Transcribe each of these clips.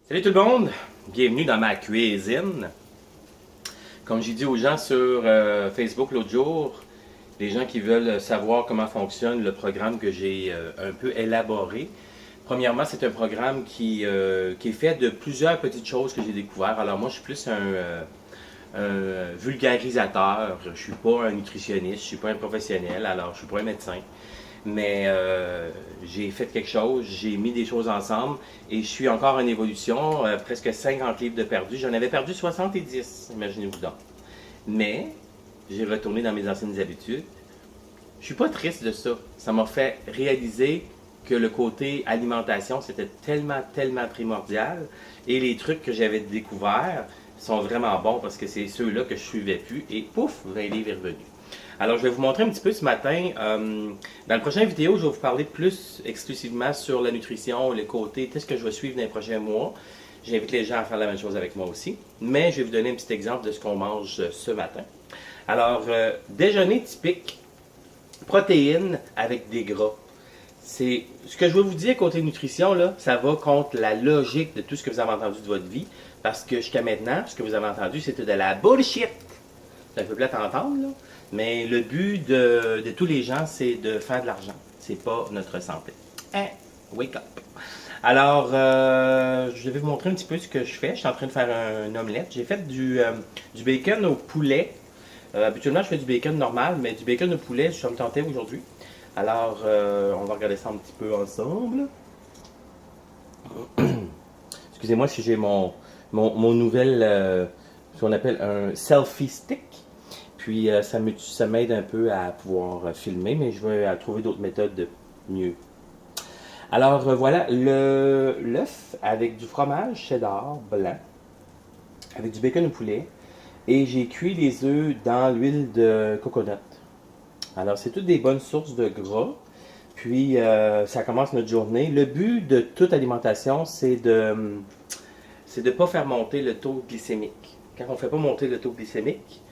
Salut tout le monde, bienvenue dans ma cuisine. Comme j'ai dit aux gens sur Facebook l'autre jour, les gens qui veulent savoir comment fonctionne le programme que j'ai un peu élaboré. Premièrement, c'est un programme qui est fait de plusieurs petites choses que j'ai découvertes. Alors moi, je suis plus un vulgarisateur. Je suis pas un nutritionniste, je suis pas un professionnel, alors je suis pas un médecin. Mais j'ai fait quelque chose, j'ai mis des choses ensemble et je suis encore en évolution, presque 50 livres de perdu. J'en avais perdu 70, imaginez-vous donc. Mais j'ai retourné dans mes anciennes habitudes. Je suis pas triste de ça. Ça m'a fait réaliser que le côté alimentation, c'était tellement primordial. Et les trucs que j'avais découverts sont vraiment bons parce que c'est ceux-là que je suivais plus. Et pouf, 20 livres est revenu. Alors, je vais vous montrer un petit peu ce matin. Dans la prochaine vidéo, je vais vous parler plus exclusivement sur la nutrition, les côtés, qu'est-ce que je vais suivre dans les prochains mois. J'invite les gens à faire la même chose avec moi aussi. Mais je vais vous donner un petit exemple de ce qu'on mange ce matin. Alors, déjeuner typique, protéines avec des gras. C'est ce que je veux vous dire côté nutrition, là, ça va contre la logique de tout ce que vous avez entendu de votre vie. Parce que jusqu'à maintenant, ce que vous avez entendu, c'était de la bullshit. C'est un peu plate à entendre, là. Mais le but de tous les gens, c'est de faire de l'argent. C'est pas notre santé. Hein? Wake up! Alors, je vais vous montrer un petit peu ce que je fais. Je suis en train de faire un omelette. J'ai fait du bacon au poulet. Habituellement, je fais du bacon normal, mais du bacon au poulet, je suis me tenté aujourd'hui. Alors, on va regarder ça un petit peu ensemble. Excusez-moi si j'ai mon nouvel, ce qu'on appelle un selfie stick. Puis ça m'aide un peu à pouvoir filmer, mais je vais trouver d'autres méthodes de mieux. Alors voilà, l'œuf avec du fromage cheddar blanc, avec du bacon au poulet, et j'ai cuit les œufs dans l'huile de coconut. Alors c'est toutes des bonnes sources de gras, puis ça commence notre journée. Le but de toute alimentation, c'est de ne pas faire monter le taux glycémique. Quand on ne fait pas monter le taux glycémique,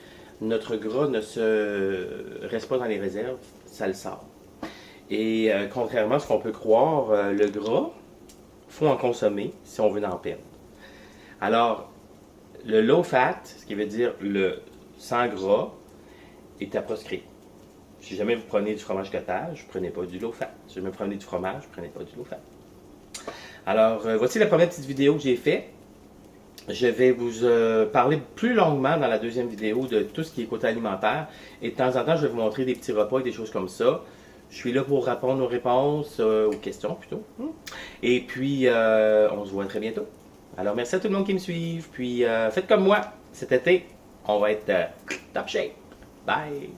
notre gras ne se reste pas dans les réserves, ça le sort. Et contrairement à ce qu'on peut croire, le gras, il faut en consommer si on veut en perdre. Alors, le low fat, ce qui veut dire le sans gras, est à proscrire. Si jamais vous prenez du fromage cottage, ne prenez pas du low fat. Si jamais vous prenez du fromage, ne prenez pas du low fat. Alors, voici la première petite vidéo que j'ai faite. Je vais vous parler plus longuement dans la deuxième vidéo de tout ce qui est côté alimentaire. Et de temps en temps, je vais vous montrer des petits repas et des choses comme ça. Je suis là pour répondre aux réponses, aux questions plutôt. Et puis, on se voit très bientôt. Alors, merci à tout le monde qui me suit. Puis, faites comme moi. Cet été, on va être top shape. Bye!